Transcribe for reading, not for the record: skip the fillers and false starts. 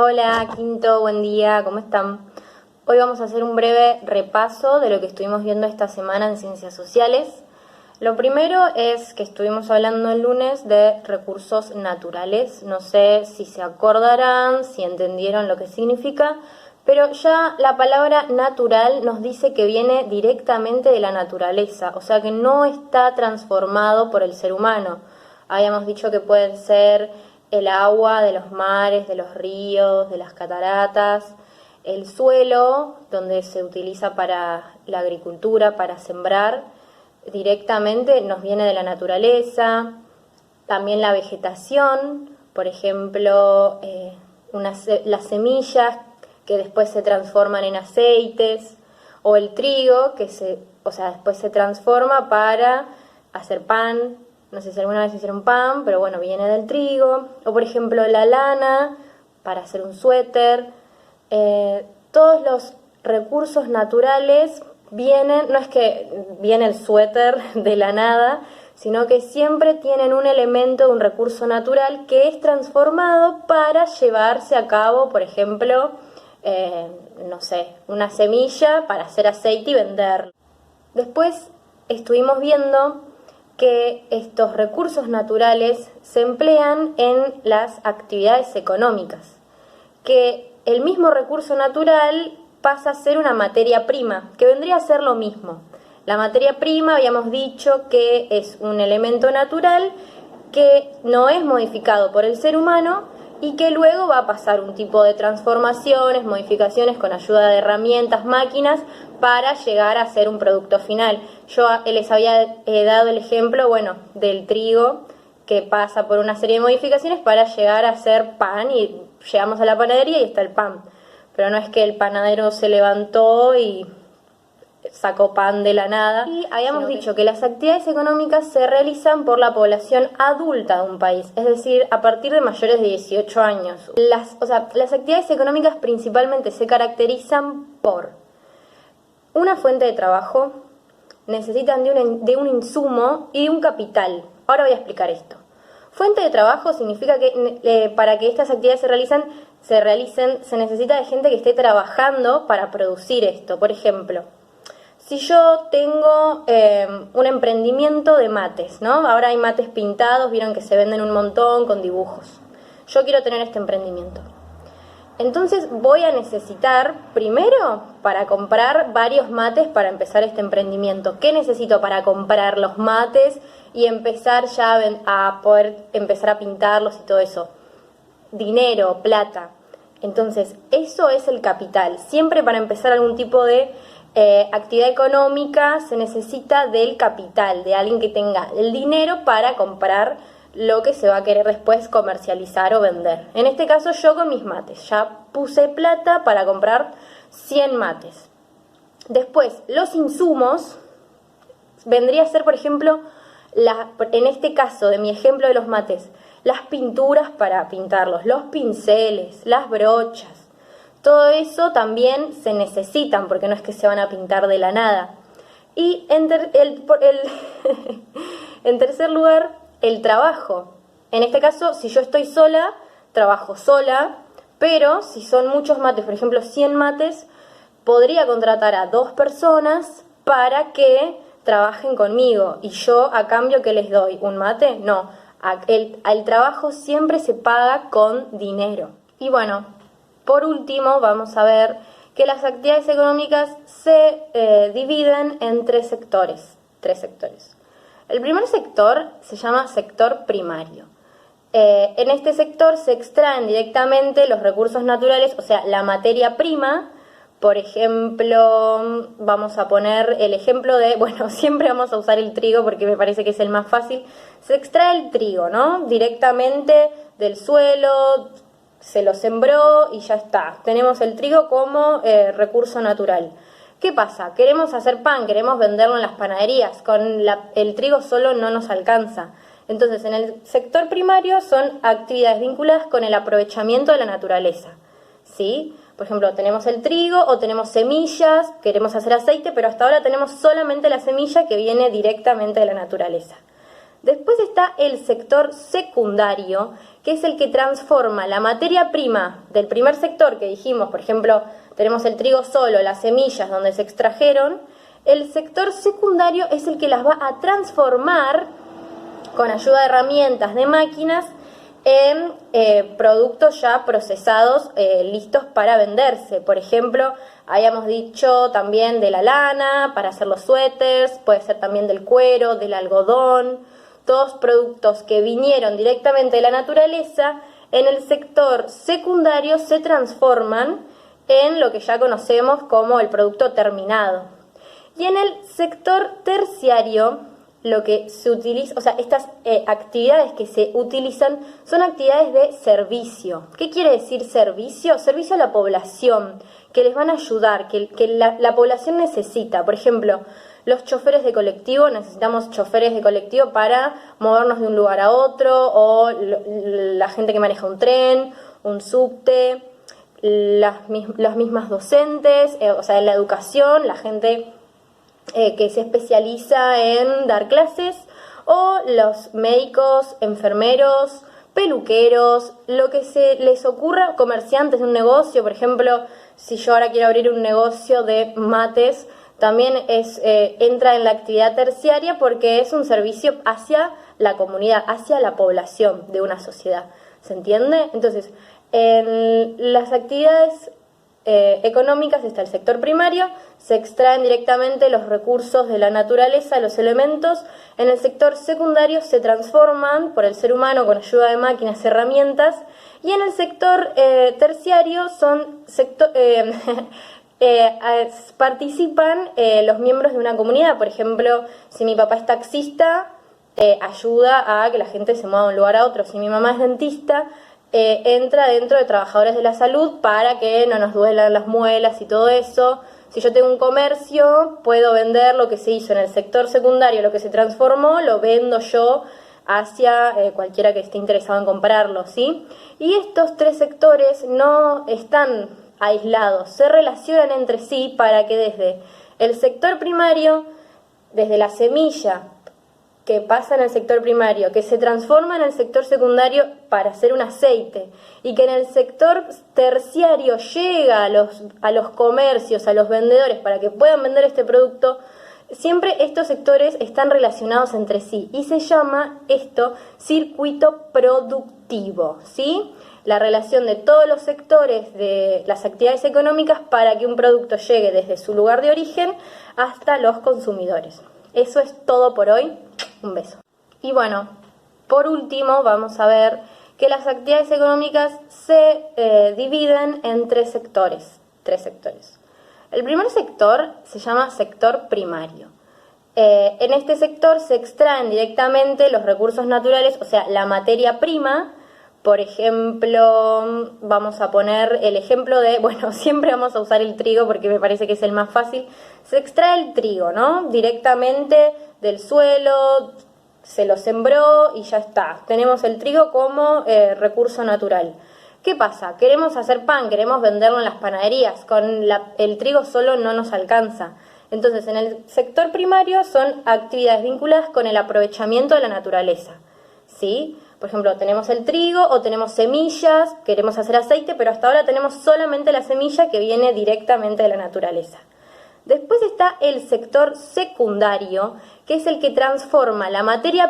Hola, Quinto, buen día, ¿cómo están? Hoy vamos a hacer un breve repaso de lo que estuvimos viendo esta semana en Ciencias Sociales. Lo primero es que estuvimos hablando el lunes de recursos naturales. No sé si se acordarán, si entendieron lo que significa, pero ya la palabra natural nos dice que viene directamente de la naturaleza, o sea que no está transformado por el ser humano. Habíamos dicho que pueden ser el agua de los mares, de los ríos, de las cataratas, el suelo, donde se utiliza para la agricultura, para sembrar, directamente nos viene de la naturaleza. También la vegetación, por ejemplo, las semillas que después se transforman en aceites, o el trigo que después se transforma para hacer pan. No sé si alguna vez hicieron pan, pero bueno, viene del trigo. O por ejemplo la lana para hacer un suéter. Todos los recursos naturales vienen, no es que viene el suéter de la nada, sino que siempre tienen un elemento de un recurso natural que es transformado para llevarse a cabo, por ejemplo, una semilla para hacer aceite y vender. Después estuvimos viendo que estos recursos naturales se emplean en las actividades económicas, que el mismo recurso natural pasa a ser una materia prima, que vendría a ser lo mismo. La materia prima habíamos dicho que es un elemento natural que no es modificado por el ser humano y que luego va a pasar un tipo de transformaciones, modificaciones con ayuda de herramientas, máquinas, para llegar a ser un producto final. Yo les había dado el ejemplo, del trigo, que pasa por una serie de modificaciones para llegar a ser pan, y llegamos a la panadería y está el pan. Pero no es que el panadero se levantó y sacó pan de la nada. Y habíamos dicho que las actividades económicas se realizan por la población adulta de un país, es decir, a partir de mayores de 18 años. Las actividades económicas principalmente se caracterizan por una fuente de trabajo, necesitan de un insumo y de un capital. Ahora voy a explicar esto. Fuente de trabajo significa que para que estas actividades se realicen, se necesita de gente que esté trabajando para producir esto. Por ejemplo, si yo tengo un emprendimiento de mates, ¿no? Ahora hay mates pintados, vieron que se venden un montón con dibujos. Yo quiero tener este emprendimiento. Entonces voy a necesitar, primero, para comprar varios mates para empezar este emprendimiento. ¿Qué necesito para comprar los mates y empezar ya a poder empezar a pintarlos y todo eso? Dinero, plata. Entonces, eso es el capital. Siempre para empezar algún tipo de actividad económica se necesita del capital, de alguien que tenga el dinero para comprar lo que se va a querer después comercializar o vender. En este caso yo con mis mates, ya puse plata para comprar 100 mates. Después, los insumos vendría a ser, por ejemplo, en este caso de mi ejemplo de los mates, las pinturas para pintarlos, los pinceles, las brochas. Todo eso también se necesitan, porque no es que se van a pintar de la nada. Y en tercer lugar, el trabajo. En este caso, si yo estoy sola, trabajo sola, pero si son muchos mates, por ejemplo 100 mates, podría contratar a 2 personas para que trabajen conmigo. ¿Y yo a cambio qué les doy? ¿Un mate? No. El trabajo siempre se paga con dinero. Y bueno, por último vamos a ver que las actividades económicas se dividen en 3 sectores. El primer sector se llama sector primario. En este sector se extraen directamente los recursos naturales, o sea, la materia prima. Por ejemplo, vamos a poner el ejemplo de, siempre vamos a usar el trigo porque me parece que es el más fácil. Se extrae el trigo, ¿no? Directamente del suelo, se lo sembró y ya está. Tenemos el trigo como recurso natural. ¿Qué pasa? Queremos hacer pan, queremos venderlo en las panaderías. Con el trigo solo no nos alcanza. Entonces, en el sector primario son actividades vinculadas con el aprovechamiento de la naturaleza, ¿sí? Por ejemplo, tenemos el trigo o tenemos semillas, queremos hacer aceite, pero hasta ahora tenemos solamente la semilla que viene directamente de la naturaleza. Después está el sector secundario, que es el que transforma la materia prima del primer sector que dijimos, por ejemplo, tenemos el trigo solo, las semillas donde se extrajeron. El sector secundario es el que las va a transformar con ayuda de herramientas, de máquinas, en productos ya procesados, listos para venderse. Por ejemplo, habíamos dicho también de la lana para hacer los suéteres, puede ser también del cuero, del algodón, todos productos que vinieron directamente de la naturaleza, en el sector secundario se transforman en lo que ya conocemos como el producto terminado. Y en el sector terciario, lo que se utiliza, o sea, estas actividades que se utilizan son actividades de servicio. ¿Qué quiere decir servicio? Servicio a la población, que les van a ayudar, que la población necesita. Por ejemplo, los choferes de colectivo, necesitamos choferes de colectivo para movernos de un lugar a otro, o la gente que maneja un tren, un subte, las mismas docentes, o sea, en la educación, la gente que se especializa en dar clases, o los médicos, enfermeros, peluqueros, lo que se les ocurra, comerciantes de un negocio. Por ejemplo, si yo ahora quiero abrir un negocio de mates, también entra en la actividad terciaria porque es un servicio hacia la comunidad, hacia la población de una sociedad. ¿Se entiende? Entonces, en las actividades económicas está el sector primario, se extraen directamente los recursos de la naturaleza, los elementos. En el sector secundario se transforman por el ser humano con ayuda de máquinas, herramientas, y en el sector terciario participan los miembros de una comunidad. Por ejemplo, si mi papá es taxista, ayuda a que la gente se mueva de un lugar a otro. Si mi mamá es dentista, entra dentro de trabajadores de la salud para que no nos duelan las muelas y todo eso. Si yo tengo un comercio, puedo vender lo que se hizo en el sector secundario, lo que se transformó, lo vendo yo hacia cualquiera que esté interesado en comprarlo, ¿sí? Y estos tres sectores no están aislados, se relacionan entre sí para que desde el sector primario, desde la semilla que pasa en el sector primario, que se transforma en el sector secundario para hacer un aceite, y que en el sector terciario llega a los comercios, a los vendedores, para que puedan vender este producto. Siempre estos sectores están relacionados entre sí y se llama esto circuito productivo, ¿sí? La relación de todos los sectores de las actividades económicas para que un producto llegue desde su lugar de origen hasta los consumidores. Eso es todo por hoy. Un beso. Y por último vamos a ver que las actividades económicas se dividen en tres sectores. El primer sector se llama sector primario. En este sector se extraen directamente los recursos naturales, o sea, la materia prima. Por ejemplo, vamos a poner el ejemplo de, siempre vamos a usar el trigo porque me parece que es el más fácil. Se extrae el trigo, ¿no? Directamente del suelo, se lo sembró y ya está. Tenemos el trigo como recurso natural. ¿Qué pasa? Queremos hacer pan, queremos venderlo en las panaderías. Con el trigo solo no nos alcanza. Entonces, en el sector primario son actividades vinculadas con el aprovechamiento de la naturaleza, ¿sí? Por ejemplo, tenemos el trigo o tenemos semillas, queremos hacer aceite, pero hasta ahora tenemos solamente la semilla que viene directamente de la naturaleza. Después está el sector secundario, que es el que transforma la materia